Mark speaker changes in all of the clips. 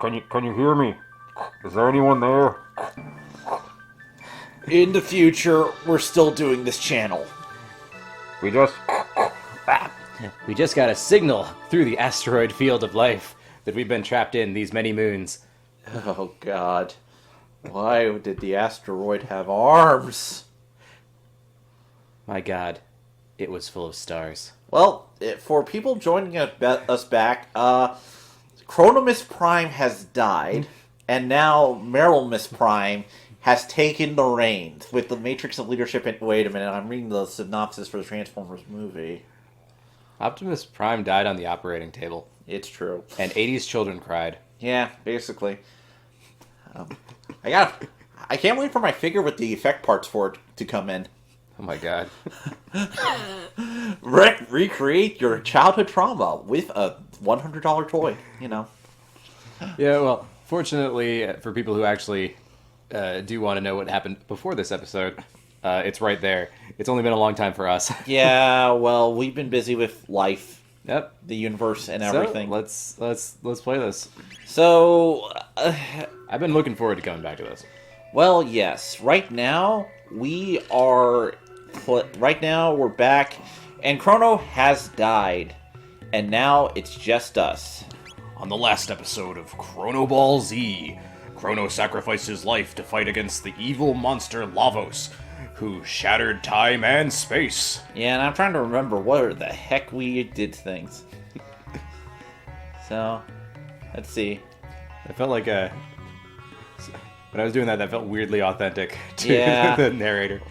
Speaker 1: Can you hear me? Is there anyone there?
Speaker 2: In the future, we're still doing this channel.
Speaker 1: We just...
Speaker 3: We just got a signal through the asteroid field of life that we've been trapped in these many moons.
Speaker 2: Oh, God. Why did the asteroid have arms?
Speaker 3: My God, it was full of stars.
Speaker 2: Well, for people joining us back, Chronomus Prime has died, and now Merylmus Prime has taken the reins with the Matrix of Leadership. Wait a minute, I'm reading the synopsis for the Transformers movie.
Speaker 3: Optimus Prime died on the operating table.
Speaker 2: It's true.
Speaker 3: And 80s children cried.
Speaker 2: Yeah, basically. I can't wait for my figure with the effect parts for it to come in.
Speaker 3: Oh my God.
Speaker 2: Recreate your childhood trauma with a $100 toy, you know.
Speaker 3: Yeah, well, fortunately, for people who actually do want to know what happened before this episode, it's right there. It's only been a long time for us.
Speaker 2: Yeah, well, we've been busy with life.
Speaker 3: Yep.
Speaker 2: The universe and everything.
Speaker 3: So, let's play this.
Speaker 2: So,
Speaker 3: I've been looking forward to coming back to this.
Speaker 2: Well, yes. Right now, we're back, and Chrono has died, and now it's just us.
Speaker 4: On the last episode of Chrono Ball Z, Chrono sacrificed his life to fight against the evil monster Lavos, who shattered time and space.
Speaker 2: Yeah, and I'm trying to remember where the heck we did things. So, let's see.
Speaker 3: I felt like when I was doing that felt weirdly authentic to
Speaker 2: Yeah.
Speaker 3: the narrator.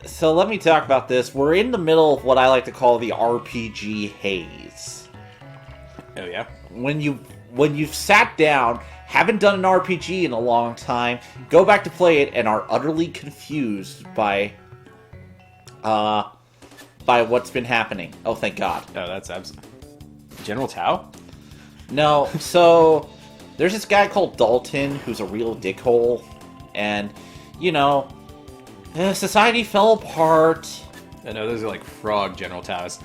Speaker 2: So let me talk about this. We're in the middle of what I like to call the RPG Haze.
Speaker 3: Oh yeah?
Speaker 2: When you've sat down, haven't done an RPG in a long time, go back to play it and are utterly confused by what's been happening. Oh, thank God.
Speaker 3: Oh, that's General Tao?
Speaker 2: No, so there's this guy called Dalton who's a real dickhole, and society fell apart.
Speaker 3: I know those are like frog General Taos.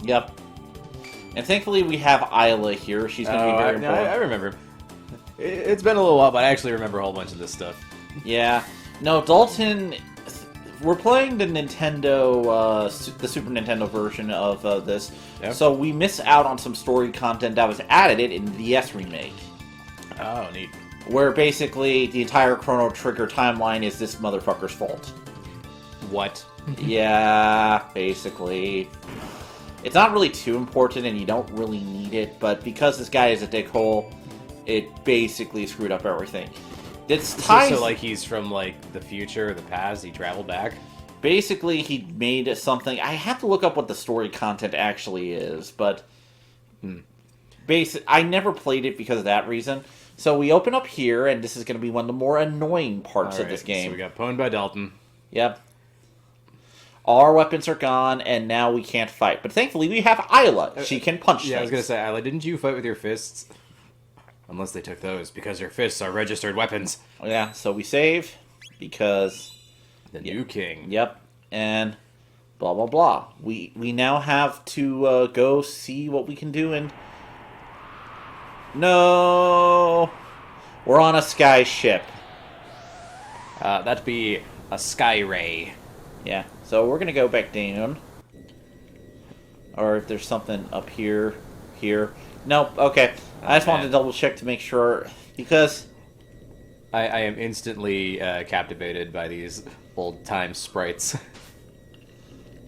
Speaker 2: Yep. And thankfully we have Isla here. She's going to be very important.
Speaker 3: I remember. It's been a little while, but I actually remember a whole bunch of this stuff.
Speaker 2: Yeah. No, Dalton... We're playing the Nintendo, the Super Nintendo version of this,
Speaker 3: Yep.
Speaker 2: So we miss out on some story content that was added in the DS remake.
Speaker 3: Oh, neat.
Speaker 2: Where basically the entire Chrono Trigger timeline is this motherfucker's fault.
Speaker 3: What?
Speaker 2: Yeah, basically. It's not really too important and you don't really need it, but because this guy is a dickhole, it basically screwed up everything. This ties...
Speaker 3: So like he's from like the future or the past, he traveled back?
Speaker 2: Basically, he made something... I have to look up what the story content actually is, but... I never played it because of that reason. So we open up here, and this is going to be one of the more annoying parts of this game.
Speaker 3: So we got pwned by Dalton.
Speaker 2: Yep. All our weapons are gone, and now we can't fight. But thankfully, we have Isla. She can punch things.
Speaker 3: Yeah, I was going to say, Isla, didn't you fight with your fists? Unless they took those, because your fists are registered weapons.
Speaker 2: Yeah, so we save, because...
Speaker 3: The new king.
Speaker 2: Yep, and blah, blah, blah. We now have to go see what we can do, and... No! We're on a sky ship.
Speaker 3: That'd be a sky ray.
Speaker 2: Yeah, so we're gonna go back down. Or if there's something up here. Nope, okay. I just wanted to double check to make sure, because...
Speaker 3: I am instantly captivated by these old-time sprites.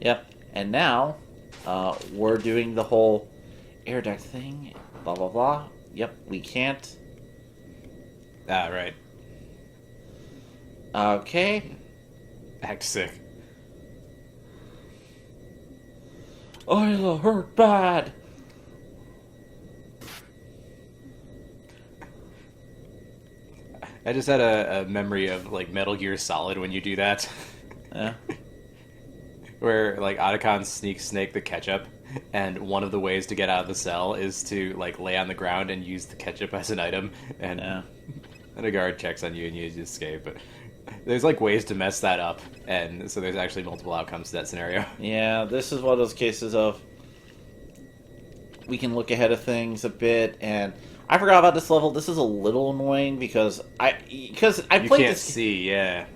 Speaker 2: Yep, and now, we're doing the whole air duct thing, blah, blah, blah. Yep, we can't.
Speaker 3: Ah, right.
Speaker 2: Okay.
Speaker 3: Act sick.
Speaker 2: Isla hurt bad.
Speaker 3: I just had a memory of like Metal Gear Solid when you do that.
Speaker 2: Yeah.
Speaker 3: Where like Otacon sneaks Snake the ketchup, and one of the ways to get out of the cell is to like lay on the ground and use the ketchup as an item, and then a guard checks on you and you just escape. But there's like ways to mess that up, and so there's actually multiple outcomes to that scenario.
Speaker 2: Yeah, this is one of those cases of we can look ahead of things a bit, and I forgot about this level. This is a little annoying because I
Speaker 3: You
Speaker 2: played
Speaker 3: can't
Speaker 2: this.
Speaker 3: see, yeah.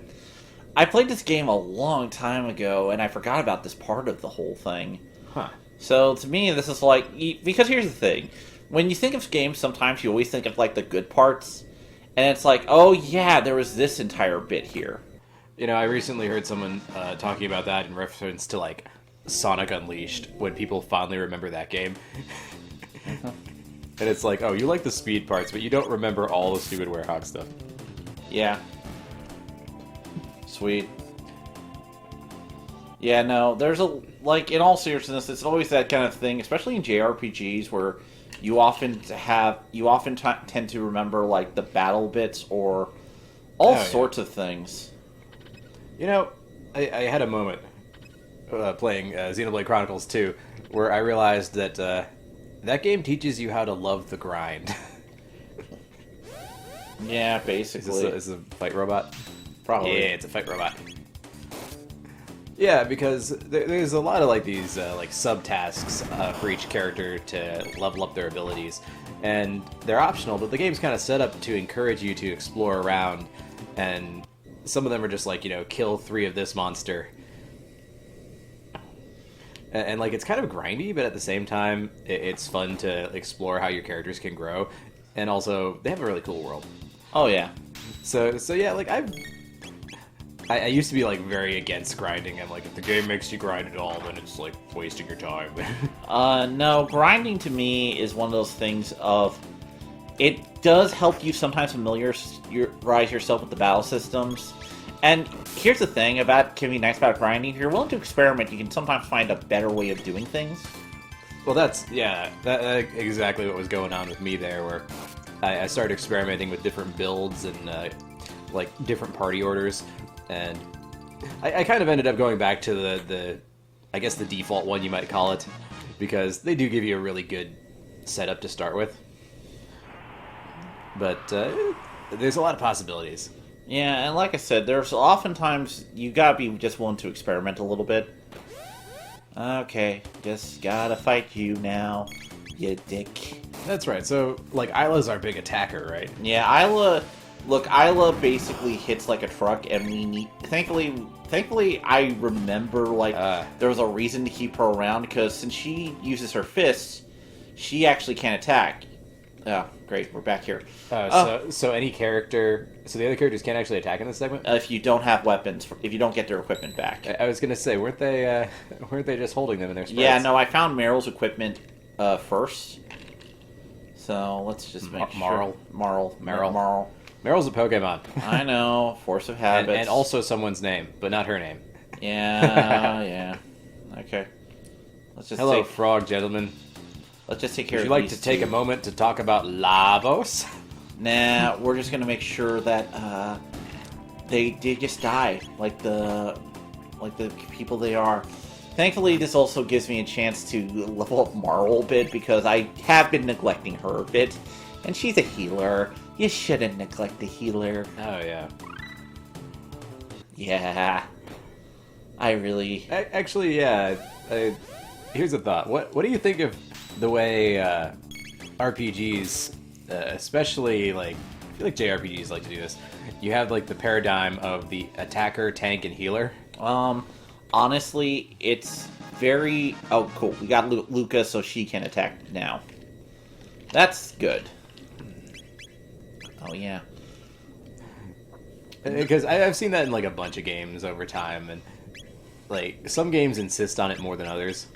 Speaker 2: I played this game a long time ago, and I forgot about this part of the whole thing.
Speaker 3: Huh.
Speaker 2: So to me, this is like because here's the thing: when you think of games, sometimes you always think of like the good parts, and it's like, oh yeah, there was this entire bit here.
Speaker 3: You know, I recently heard someone talking about that in reference to, like, Sonic Unleashed, when people finally remember that game. And it's like, oh, you like the speed parts, but you don't remember all the stupid Werehog stuff.
Speaker 2: Yeah. Sweet. Yeah, no, there's like, in all seriousness, it's always that kind of thing, especially in JRPGs, where you often tend to remember, like, the battle bits or all sorts of things.
Speaker 3: You know, I had a moment playing Xenoblade Chronicles 2 where I realized that that game teaches you how to love the grind.
Speaker 2: Yeah, basically.
Speaker 3: Is this a fight robot?
Speaker 2: Probably.
Speaker 3: Yeah, it's a fight robot. Yeah, because there's a lot of like these like subtasks for each character to level up their abilities, and they're optional. But the game's kind of set up to encourage you to explore around, and some of them are just like, you know, kill 3 of this monster, and like it's kind of grindy, but at the same time, it's fun to explore how your characters can grow, and also they have a really cool world.
Speaker 2: Oh yeah.
Speaker 3: So yeah, like I used to be like very against grinding. I'm like, if the game makes you grind it all, then it's like wasting your time.
Speaker 2: No, grinding to me is one of those things of, it does help you sometimes familiarize yourself with the battle systems. And here's the thing can be nice about grinding. If you're willing to experiment, you can sometimes find a better way of doing things.
Speaker 3: Well, that's exactly what was going on with me there, where I started experimenting with different builds and like different party orders. And I kind of ended up going back to the I guess the default one, you might call it, because they do give you a really good setup to start with. But there's a lot of possibilities.
Speaker 2: Yeah, and like I said, there's oftentimes you gotta be just willing to experiment a little bit. Okay, just gotta fight you now, you dick.
Speaker 3: That's right. So, like, Isla's our big attacker, right?
Speaker 2: Yeah, Isla basically hits like a truck, and we need. Thankfully, I remember there was a reason to keep her around, because since she uses her fists, she actually can't attack. Oh, great, we're back here.
Speaker 3: So any character, so the other characters can't actually attack in this segment?
Speaker 2: If you don't have weapons, if you don't get their equipment back.
Speaker 3: I was gonna say, weren't they just holding them in their spreads?
Speaker 2: Yeah, no, I found Meryl's equipment first. So let's just make sure. Meryl.
Speaker 3: Meryl's a Pokemon.
Speaker 2: I know, force of habits.
Speaker 3: and also someone's name, but not her name.
Speaker 2: Yeah, yeah. Okay.
Speaker 3: Hello, frog gentlemen.
Speaker 2: Let's just take care of
Speaker 3: these. Would you like
Speaker 2: these
Speaker 3: to take
Speaker 2: two.
Speaker 3: a moment to talk about Lavos?
Speaker 2: Nah, we're just gonna make sure that they just die like the people they are. Thankfully, this also gives me a chance to level up Marl a bit, because I have been neglecting her a bit, and she's a healer. You shouldn't neglect the healer.
Speaker 3: Oh yeah.
Speaker 2: Yeah. I really.
Speaker 3: Actually, yeah. Here's a thought. What do you think of the way RPGs, especially like, I feel like JRPGs like to do this. You have like the paradigm of the attacker, tank, and healer.
Speaker 2: Honestly, it's very. Oh, cool. We got Luca, so she can attack now. That's good. Oh yeah.
Speaker 3: Because I've seen that in like a bunch of games over time, and like some games insist on it more than others.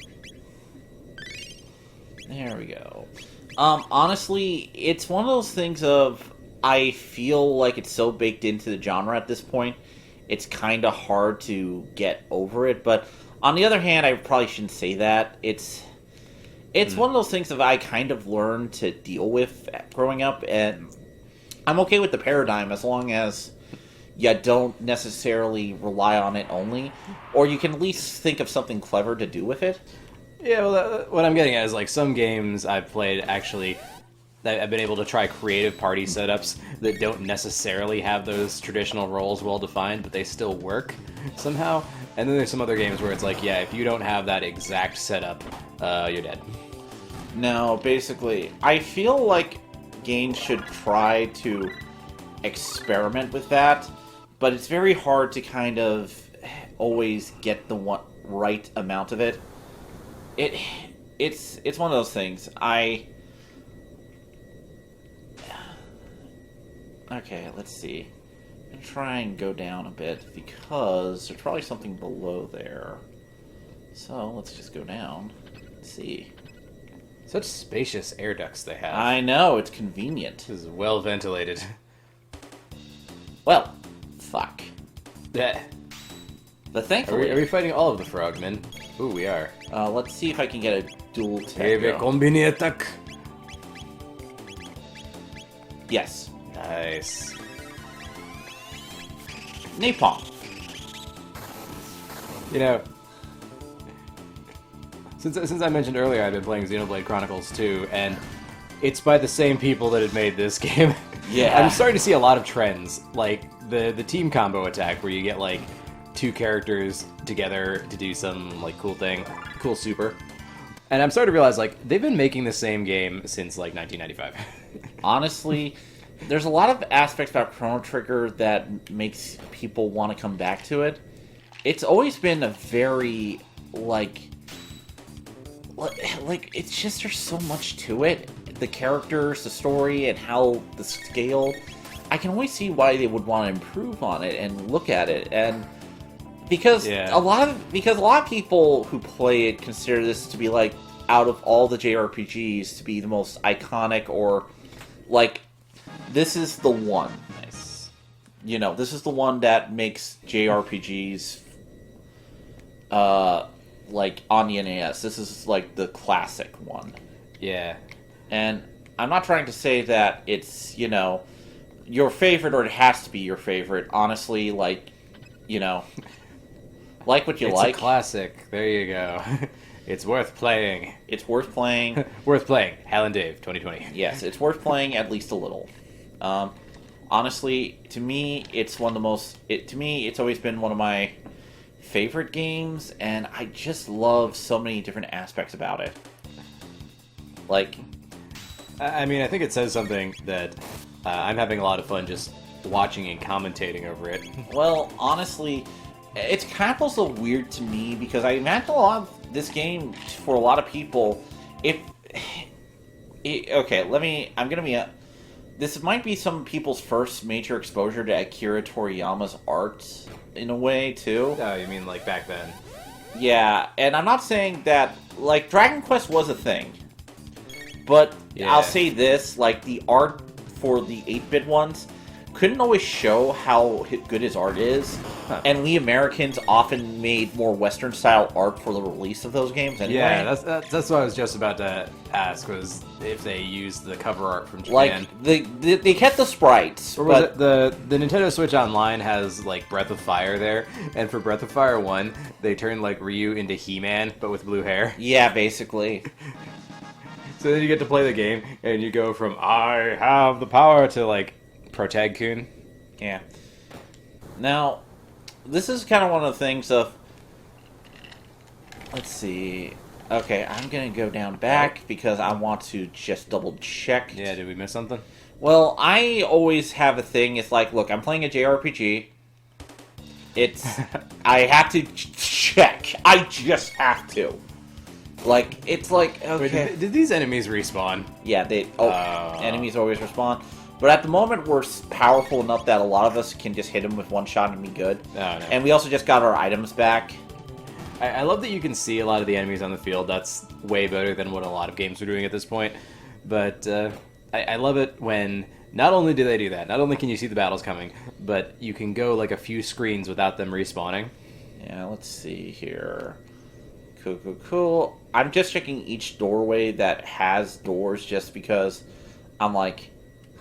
Speaker 2: There we go. Honestly, it's one of those things of, I feel like it's so baked into the genre at this point, it's kind of hard to get over it. But on the other hand, I probably shouldn't say that. It's one of those things that I kind of learned to deal with growing up, and I'm okay with the paradigm as long as you don't necessarily rely on it only, or you can at least think of something clever to do with it.
Speaker 3: Yeah, well, what I'm getting at is, like, some games I've played, actually, I've been able to try creative party setups that don't necessarily have those traditional roles well defined, but they still work somehow. And then there's some other games where it's like, yeah, if you don't have that exact setup, you're dead.
Speaker 2: No, basically, I feel like games should try to experiment with that, but it's very hard to kind of always get the right amount of it. It's one of those things. Okay, let's see. I'm going to try and go down a bit because there's probably something below there. So, let's just go down. Let's see.
Speaker 3: Such spacious air ducts they have.
Speaker 2: I know, it's convenient.
Speaker 3: This is well ventilated.
Speaker 2: Well, fuck.
Speaker 3: Yeah.
Speaker 2: But thankfully...
Speaker 3: Are we fighting all of the frogmen? Ooh, we are.
Speaker 2: Let's see if I can get a dual tech.
Speaker 3: Heavy combine attack.
Speaker 2: Yes.
Speaker 3: Nice.
Speaker 2: Napalm.
Speaker 3: You know, since I mentioned earlier, I've been playing Xenoblade Chronicles 2, and it's by the same people that had made this game.
Speaker 2: Yeah.
Speaker 3: I'm starting to see a lot of trends, like the team combo attack, where you get like 2 characters together to do some like cool thing, cool super. And I'm starting to realize like they've been making the same game since like 1995.
Speaker 2: Honestly, there's a lot of aspects about Chrono Trigger that makes people want to come back to it. It's always been a very like it's just there's so much to it. The characters, the story, and how the scale. I can always see why they would want to improve on it and look at it, and because a lot of people who play it consider this to be like out of all the JRPGs to be the most iconic, or like this is the one.
Speaker 3: Nice.
Speaker 2: You know, this is the one that makes JRPGs like on the NES. This is like the classic one.
Speaker 3: Yeah.
Speaker 2: And I'm not trying to say that it's, you know, your favorite or it has to be your favorite. Honestly, like, you know, like what you like.
Speaker 3: It's a classic. There you go. It's worth playing.
Speaker 2: It's worth playing.
Speaker 3: Worth playing. Hal Dave, 2020.
Speaker 2: Yes, it's worth playing at least a little. Honestly, to me, it's one of the most... to me, it's always been one of my favorite games, and I just love so many different aspects about it. Like...
Speaker 3: I mean, I think it says something that I'm having a lot of fun just watching and commentating over it.
Speaker 2: Well, honestly, it's kind of also weird to me because I imagine a lot of this game, for a lot of people, this might be some people's first major exposure to Akira Toriyama's art, in a way, too.
Speaker 3: Oh, you mean like back then?
Speaker 2: Yeah, and I'm not saying that, like, Dragon Quest was a thing. But
Speaker 3: yeah.
Speaker 2: I'll say this, like, the art for the 8-bit ones couldn't always show how good his art is. Huh. And we Americans often made more Western-style art for the release of those games anyway.
Speaker 3: Yeah, that's what I was just about to ask, was if they used the cover art from Japan.
Speaker 2: Like, they kept the sprites.
Speaker 3: Or was it the Nintendo Switch Online has, like, Breath of Fire there, and for Breath of Fire 1, they turned, like, Ryu into He-Man, but with blue hair.
Speaker 2: Yeah, basically.
Speaker 3: So then you get to play the game, and you go from, I have the power, to, like, Protag-kun.
Speaker 2: Yeah. Now, this is kind of one of the things of... Let's see... Okay, I'm going to go down back because I want to just double check.
Speaker 3: Yeah, did we miss something?
Speaker 2: Well, I always have a thing. It's like, look, I'm playing a JRPG. I have to check. I just have to. Like, it's like, okay.
Speaker 3: Wait, did these enemies respawn?
Speaker 2: Yeah, enemies always respawn. But at the moment, we're powerful enough that a lot of us can just hit them with one shot and be good.
Speaker 3: Oh, no.
Speaker 2: And we also just got our items back.
Speaker 3: I love that you can see a lot of the enemies on the field. That's way better than what a lot of games are doing at this point. But I love it when not only do they do that, not only can you see the battles coming, but you can go like a few screens without them respawning.
Speaker 2: Yeah, let's see here. Cool. I'm just checking each doorway that has doors just because I'm like,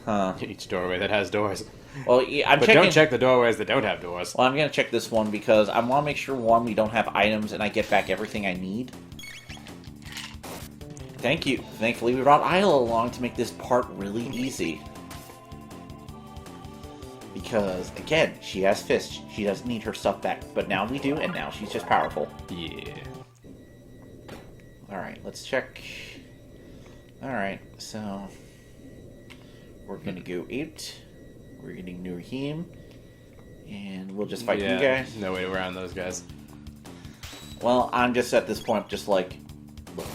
Speaker 2: huh.
Speaker 3: Each doorway that has doors.
Speaker 2: Well, yeah,
Speaker 3: but don't check the doorways that don't have doors.
Speaker 2: Well, I'm going to check this one because I want to make sure, one, we don't have items and I get back everything I need. Thank you. Thankfully, we brought Isla along to make this part really easy. Because, again, she has fists. She doesn't need her stuff back. But now we do, and now she's just powerful.
Speaker 3: Yeah.
Speaker 2: Alright, let's check. Alright, so... we're gonna go out. We're getting Nurhim. And we'll just fight you guys.
Speaker 3: No way around those guys.
Speaker 2: Well, I'm just at this point, just like, look.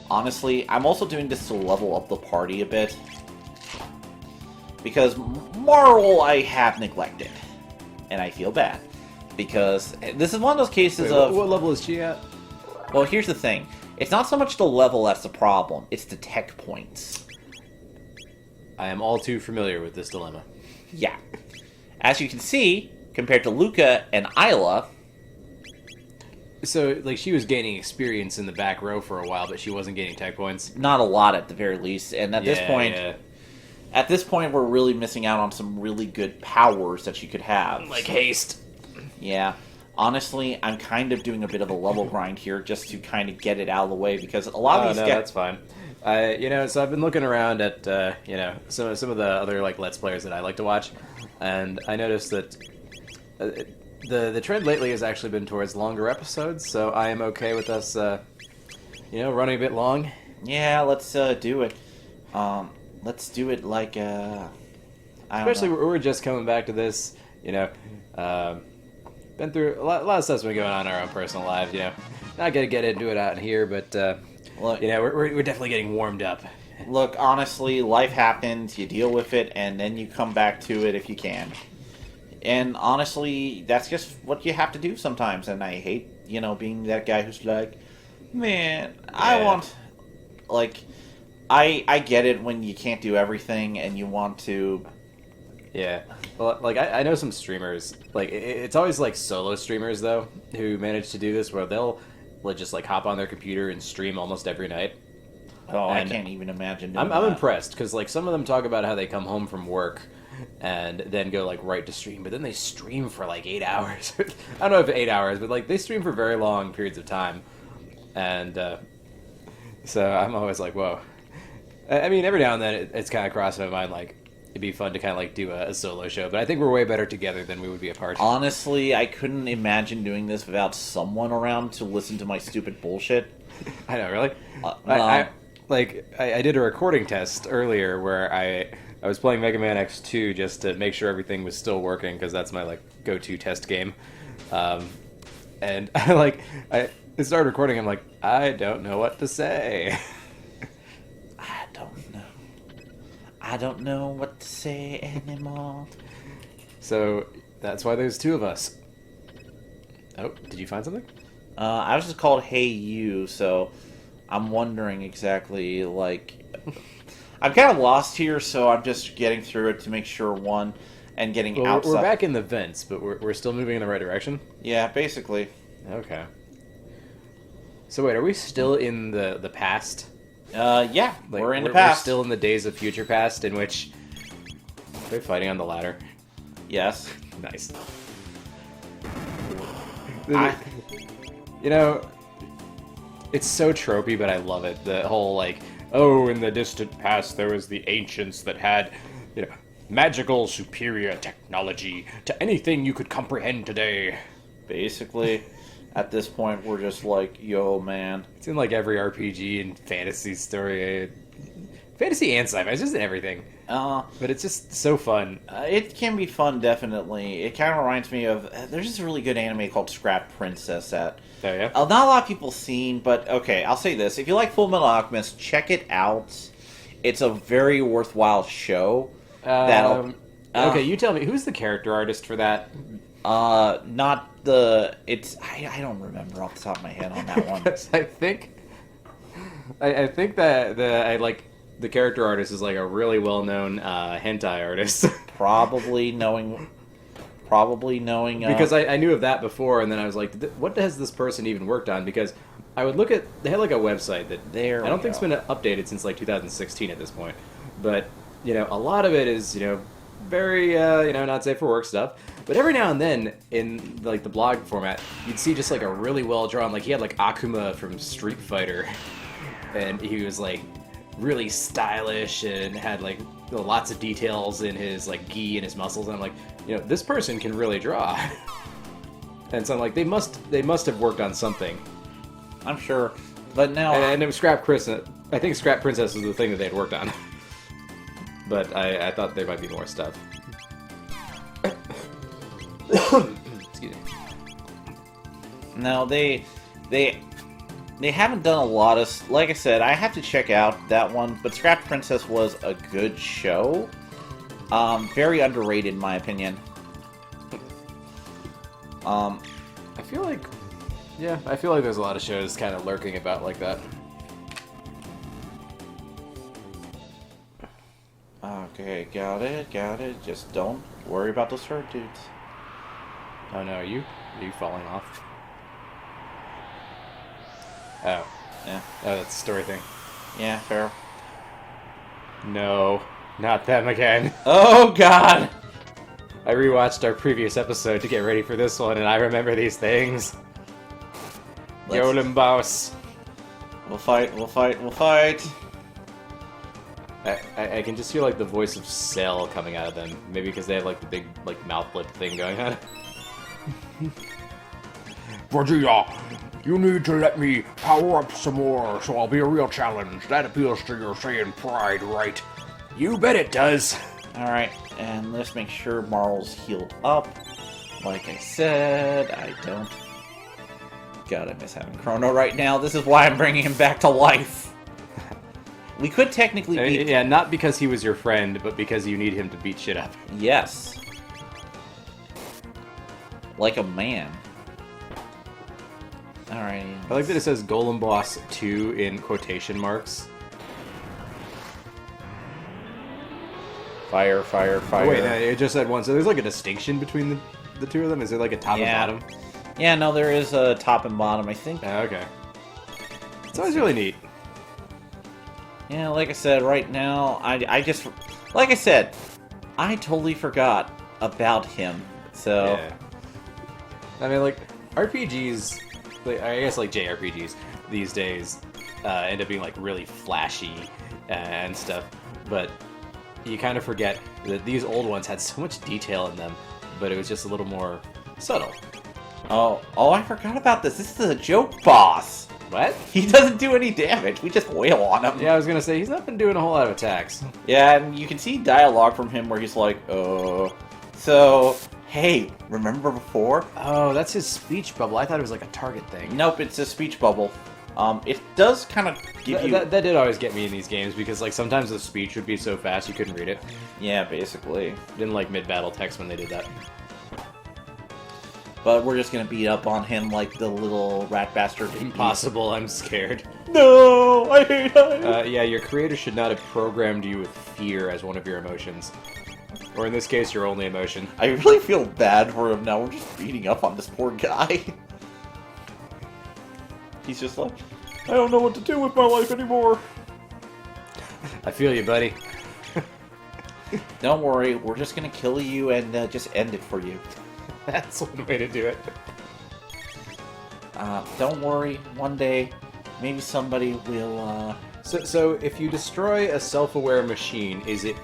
Speaker 2: Honestly, I'm also doing this to level up the party a bit. Because Marl I have neglected. And I feel bad. Because this is one of those cases of...
Speaker 3: What level is she at?
Speaker 2: Well, here's the thing. It's not so much the level that's the problem. It's the tech points.
Speaker 3: I am all too familiar with this dilemma.
Speaker 2: Yeah. As you can see, compared to Luca and Isla...
Speaker 3: So, like, she was gaining experience in the back row for a while, but she wasn't gaining tech points?
Speaker 2: Not a lot at the very least. And at this point... Yeah. At this point, we're really missing out on some really good powers that you could have.
Speaker 3: Like haste.
Speaker 2: Yeah. Honestly, I'm kind of doing a bit of a level grind here just to kind of get it out of the way, because a lot of these...
Speaker 3: that's fine. So I've been looking around at, some of the other, like, Let's Players that I like to watch, and I noticed that the trend lately has actually been towards longer episodes, so I am okay with us, running a bit long.
Speaker 2: Yeah, let's do it. Let's do it like,
Speaker 3: Especially we're just coming back to this, been through a lot of stuff's been going on in our own personal lives, Not gonna get into it out here, but,
Speaker 2: look,
Speaker 3: we're definitely getting warmed up.
Speaker 2: Look, honestly, life happens, you deal with it, and then you come back to it if you can. And honestly, that's just what you have to do sometimes, and I hate, being that guy who's like, man, I want, like... I get it when you can't do everything and you want to...
Speaker 3: Yeah. Well, like, I know some streamers, like, it's always, like, solo streamers, though, who manage to do this, where they'll just, like, hop on their computer and stream almost every night.
Speaker 2: Oh, and I can't even imagine doing
Speaker 3: I'm impressed, because, like, some of them talk about how they come home from work and then go, like, right to stream, but then they stream for, like, 8 hours. I don't know if 8 hours, but, like, they stream for very long periods of time. And, so I'm always like, whoa. I mean, every now and then it's kind of crossed my mind, like, it'd be fun to kind of, like, do a solo show. But I think we're way better together than we would be apart.
Speaker 2: Honestly, I couldn't imagine doing this without someone around to listen to my stupid bullshit.
Speaker 3: I know, really? I did a recording test earlier where I was playing Mega Man X2 just to make sure everything was still working, because that's my, like, go-to test game. And I started recording, I'm like, I don't know what to say.
Speaker 2: I don't know what to say anymore.
Speaker 3: So, that's why there's two of us. Oh, did you find something?
Speaker 2: I was just called Hey You, so I'm wondering exactly, like... I'm kind of lost here, so I'm just getting through it to make sure, and getting outside...
Speaker 3: We're back in the vents, but we're still moving in the right direction?
Speaker 2: Yeah, basically.
Speaker 3: Okay. So wait, are we still in the past?
Speaker 2: Yeah,
Speaker 3: like,
Speaker 2: we're in the past.
Speaker 3: We're still in the days of future past in which they're fighting on the ladder.
Speaker 2: Yes.
Speaker 3: Nice. It's so tropey, but I love it. The whole, like, oh, in the distant past there was the ancients that had, magical superior technology to anything you could comprehend today.
Speaker 2: Basically... At this point, we're just like, yo, man.
Speaker 3: It's in, like, every RPG and fantasy story. Fantasy and sci-fi. It's just in everything. But it's just so fun.
Speaker 2: It can be fun, definitely. It kind of reminds me of... there's this really good anime called Scrap Princess that...
Speaker 3: Oh, yeah?
Speaker 2: Not a lot of people seen, but okay, I'll say this. If you like Full Metal Alchemist, check it out. It's a very worthwhile show.
Speaker 3: Okay, you tell me, who's the character artist for that?
Speaker 2: Not the... It's... I don't remember off the top of my head on that one.
Speaker 3: I think that the character artist is, like, a really well-known hentai artist. Probably knowing... Because I knew of that before, and then I was like, what has this person even worked on? Because I would look at... They had, like, a website that I don't think's been updated since, like, 2016 at this point. But, a lot of it is, very, not safe for work stuff. But every now and then, in, like, the blog format, you'd see just, like, a really well-drawn... Like, he had, like, Akuma from Street Fighter. And he was, like, really stylish and had, like, lots of details in his, like, gi and his muscles. And I'm like, this person can really draw. And so I'm like, they must have worked on something.
Speaker 2: I'm sure. But now...
Speaker 3: And it was Scrap Princess. I think Scrap Princess was the thing that they had worked on. but I thought there might be more stuff. Excuse me.
Speaker 2: No, they haven't done a lot of... Like I said, I have to check out that one, but Scrap Princess was a good show. Very underrated, in my opinion.
Speaker 3: I feel like... Yeah, I feel like there's a lot of shows kind of lurking about like that.
Speaker 2: Okay, got it. Just don't worry about those hurt dudes.
Speaker 3: Oh no, are you falling off? Oh.
Speaker 2: Yeah.
Speaker 3: Oh, that's a story thing.
Speaker 2: Yeah, fair.
Speaker 3: No, not them again.
Speaker 2: Oh, God!
Speaker 3: I rewatched our previous episode to get ready for this one, and I remember these things. Yolimbaus.
Speaker 2: We'll fight.
Speaker 3: I can just feel like the voice of Cell coming out of them. Maybe because they have like the big like mouth lip thing going on.
Speaker 4: Vegeta, you need to let me power up some more so I'll be a real challenge. That appeals to your Saiyan pride, right?
Speaker 3: You bet it does.
Speaker 2: Alright, and let's make sure Marl's healed up. Like I said, I don't... God, I miss having Chrono right now. This is why I'm bringing him back to life. We could technically beat...
Speaker 3: Yeah, not because he was your friend, but because you need him to beat shit up.
Speaker 2: Yes. Like a man. Alright.
Speaker 3: I like that it says Golem Boss 2 in quotation marks.
Speaker 2: Fire.
Speaker 3: Oh, wait, no, it just said one. So there's like a distinction between the two of them? Is there like a top and bottom?
Speaker 2: Yeah, no, there is a top and bottom, I think.
Speaker 3: Oh, okay. It's always really neat.
Speaker 2: Yeah, like I said, right now, I just... Like I said, I totally forgot about him, so...
Speaker 3: Yeah. I mean, like, RPGs, like, I guess like JRPGs these days end up being like really flashy and stuff, but you kind of forget that these old ones had so much detail in them, but it was just a little more subtle.
Speaker 2: Oh, I forgot about this. This is a joke boss.
Speaker 3: What?
Speaker 2: He doesn't do any damage. We just wail on him.
Speaker 3: Yeah, I was gonna say, he's not been doing a whole lot of attacks.
Speaker 2: Yeah, and you can see dialogue from him where he's like, So, hey, remember before?
Speaker 3: Oh, that's his speech bubble. I thought it was like a target thing.
Speaker 2: Nope, it's a speech bubble. It does kind of give you...
Speaker 3: That did always get me in these games, because like sometimes the speech would be so fast you couldn't read it.
Speaker 2: Yeah, basically.
Speaker 3: Didn't like mid-battle text when they did that.
Speaker 2: But we're just gonna beat up on him like the little rat bastard.
Speaker 3: Impossible, I'm scared.
Speaker 2: No, I hate him.
Speaker 3: Yeah, your creator should not have programmed you with fear as one of your emotions. Or in this case, your only emotion.
Speaker 2: I really feel bad for him now. We're just beating up on this poor guy. He's just like, I don't know what to do with my life anymore.
Speaker 3: I feel you, buddy.
Speaker 2: Don't worry, we're just gonna kill you and just end it for you.
Speaker 3: That's one way to do it.
Speaker 2: Don't worry, one day, maybe somebody will,
Speaker 3: So if you destroy a self-aware machine, is it,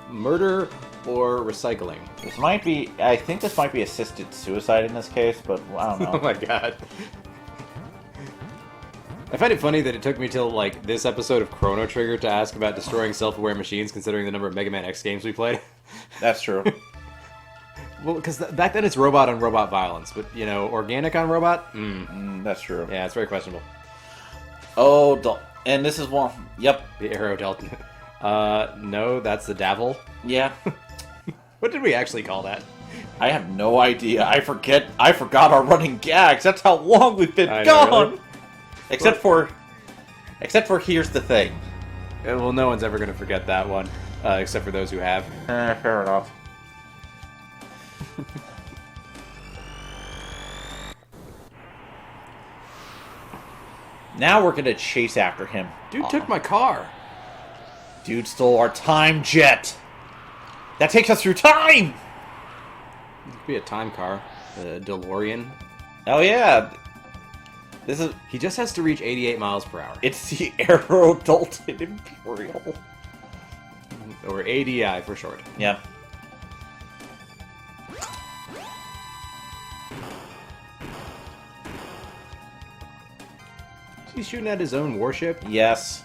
Speaker 3: murder or recycling?
Speaker 2: This might be, I think this might be assisted suicide in this case, but I don't know.
Speaker 3: Oh my god. I find it funny that it took me till, like, this episode of Chrono Trigger to ask about destroying self-aware machines, considering the number of Mega Man X games we played.
Speaker 2: That's true.
Speaker 3: Well, because back then it's robot on robot violence, but, organic on robot?
Speaker 2: That's true.
Speaker 3: Yeah, it's very questionable.
Speaker 2: Oh, and this is one. Yep.
Speaker 3: The Arrow Delta. No, that's the Davil.
Speaker 2: Yeah.
Speaker 3: What did we actually call that?
Speaker 2: I have no idea. I forgot our running gags. That's how long we've been
Speaker 3: I know,
Speaker 2: gone.
Speaker 3: really?
Speaker 2: Except for here's the thing.
Speaker 3: Well, no one's ever going to forget that one, except for those who have.
Speaker 2: Fair enough. Now we're gonna chase after him.
Speaker 3: Dude took my car.
Speaker 2: Dude stole our time jet. That takes us through time.
Speaker 3: It could be a time car, a DeLorean.
Speaker 2: Oh yeah. This is.
Speaker 3: He just has to reach 88 miles per hour.
Speaker 2: It's the Aero Dalton Imperial.
Speaker 3: Or ADI for short.
Speaker 2: Yeah.
Speaker 3: He's shooting at his own warship.
Speaker 2: Yes.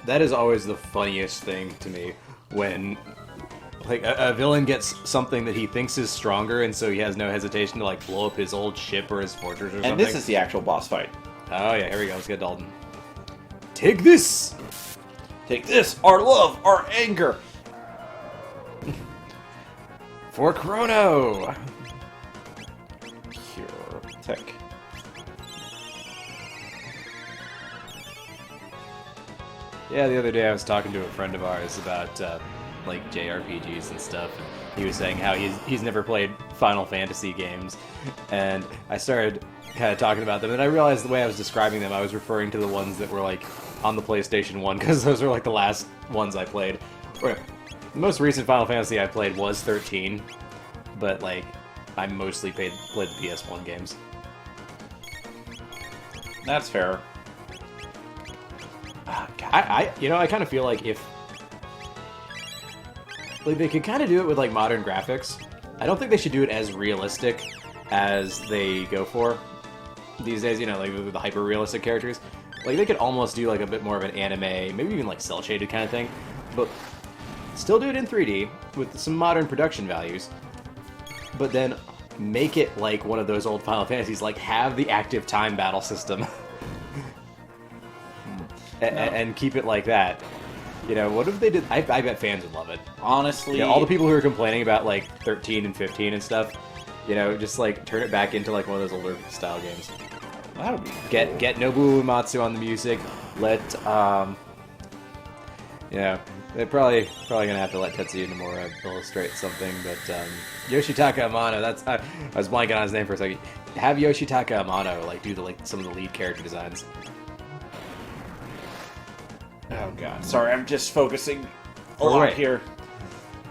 Speaker 3: that is always the funniest thing to me when like a villain gets something that he thinks is stronger, and so he has no hesitation to like blow up his old ship or his fortress or something.
Speaker 2: And this is the actual boss fight.
Speaker 3: Oh yeah, here we go. Let's get Dalton. Take this.
Speaker 2: Take this, our love, our anger.
Speaker 3: For Chrono.
Speaker 2: Pure tech.
Speaker 3: Yeah, the other day I was talking to a friend of ours about like JRPGs and stuff, and he was saying how he's never played Final Fantasy games, and I started kind of talking about them, and I realized the way I was describing them, I was referring to the ones that were like on the PlayStation 1, because those were like the last ones I played. Or, the most recent Final Fantasy I played was 13, but like I mostly played the PS1 games.
Speaker 2: That's fair. Oh, God.
Speaker 3: I kind of feel like if like they could kind of do it with like modern graphics. I don't think they should do it as realistic as they go for these days. You know, like with the hyper realistic characters. Like they could almost do like a bit more of an anime, maybe even like cel shaded kind of thing, but still do it in 3D with some modern production values. But then make it like one of those old Final Fantasies, like have the active time battle system. And keep it like that. You know, what if they did? I bet fans would love it.
Speaker 2: Honestly,
Speaker 3: all the people who are complaining about like 13 and 15 and stuff, you know, just like turn it back into like one of those older style games.
Speaker 2: that would be
Speaker 3: Get Nobuo Uematsu on the music. Let you know, they're probably gonna have to let Tetsuya Nomura illustrate something, but Yoshitaka Amano. That's I was blanking on his name for a second. Have Yoshitaka Amano like do some of the lead character designs.
Speaker 2: Oh God! Sorry, I'm just focusing a lot here.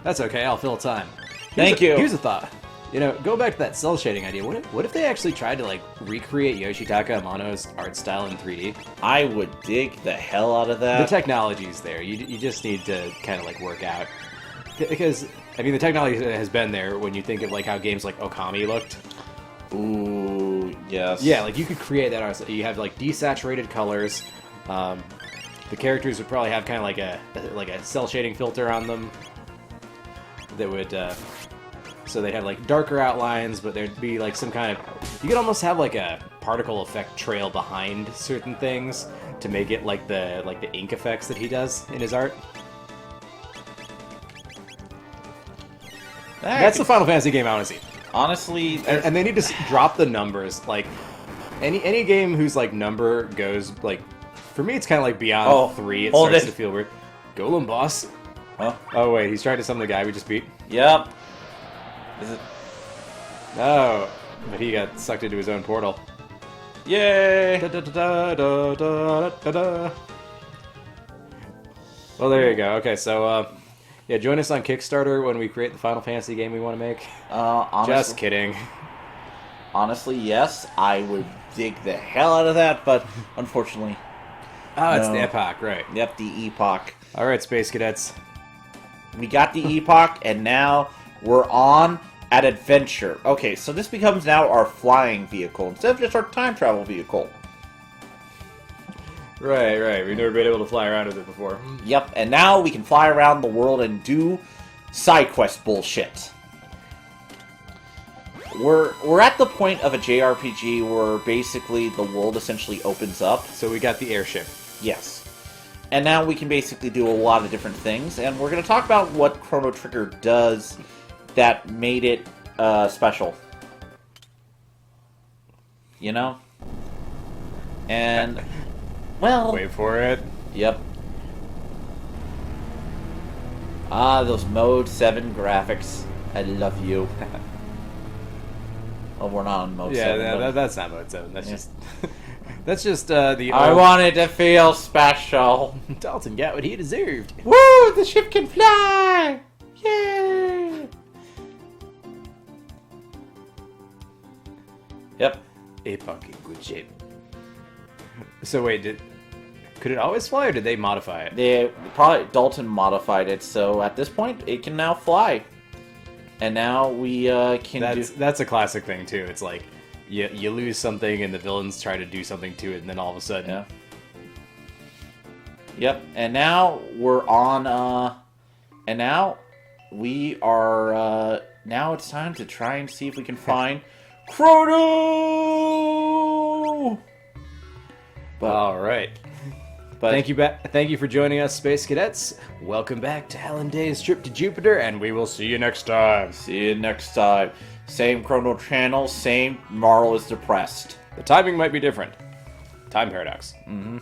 Speaker 3: That's okay. I'll fill time.
Speaker 2: Thank you.
Speaker 3: Here's a thought. You know, go back to that cell shading idea. What if they actually tried to like recreate Yoshitaka Amano's art style in 3D?
Speaker 2: I would dig the hell out of that.
Speaker 3: The technology's there. You just need to kind of like work out, because I mean the technology has been there when you think of like how games like Okami looked.
Speaker 2: Ooh, yes.
Speaker 3: Yeah, like you could create that art. You have like desaturated colors. The characters would probably have kind of like a cell shading filter on them that would so they'd have like darker outlines, but there'd be like some kind of, you could almost have like a particle effect trail behind certain things to make it like the ink effects that he does in his art. That's the Final Fantasy game I want to see.
Speaker 2: Honestly,
Speaker 3: and they need to drop the numbers. Like any game whose like number goes like, for me it's kind of like beyond 3. It starts to feel weird. Golem boss.
Speaker 2: Huh?
Speaker 3: Oh wait, he's trying to summon the guy we just beat.
Speaker 2: Yep. Is it?
Speaker 3: No, but he got sucked into his own portal.
Speaker 2: Yay!
Speaker 3: Da, da, da, da, da, da, da. Well, there you go. Okay, so yeah, join us on Kickstarter when we create the Final Fantasy game we want to make.
Speaker 2: Honestly,
Speaker 3: Just kidding.
Speaker 2: Honestly, yes, I would dig the hell out of that, but unfortunately,
Speaker 3: It's the Epoch, right?
Speaker 2: Yep, the Epoch.
Speaker 3: All right, Space Cadets.
Speaker 2: We got the Epoch, and now we're on an adventure. Okay, so this becomes now our flying vehicle instead of just our time travel vehicle.
Speaker 3: Right. We've never been able to fly around with it before.
Speaker 2: Yep, and now we can fly around the world and do side quest bullshit. We're at the point of a JRPG where basically the world essentially opens up.
Speaker 3: So we got the airship.
Speaker 2: Yes. And now we can basically do a lot of different things, and we're going to talk about what Chrono Trigger does that made it special. You know? And, well...
Speaker 3: Wait for it.
Speaker 2: Yep. Ah, those Mode 7 graphics. I love you. Oh, we're not on Mode 7.
Speaker 3: Yeah, that's not Mode 7. That's just... That's just the...
Speaker 2: I wanted to feel special.
Speaker 3: Dalton got what he deserved.
Speaker 2: Woo! The ship can fly! Yay! Yep.
Speaker 3: Epoch in good shape. So wait, could it always fly, or did they modify it?
Speaker 2: Dalton modified it, so at this point, it can now fly. And now we can
Speaker 3: That's a classic thing, too. It's like, you lose something, and the villains try to do something to it, and then all of a sudden...
Speaker 2: Yeah. Yep, and now we're on, and now we are, now it's time to try and see if we can find Chrono!
Speaker 3: All right.
Speaker 2: But
Speaker 3: Thank you for joining us, Space Cadets. Welcome back to Hal Dave's trip to Jupiter, and we will see you next time.
Speaker 2: see you next time. Same Chrono channel, same Marl is depressed.
Speaker 3: The timing might be different. Time paradox.
Speaker 2: Mm-hmm.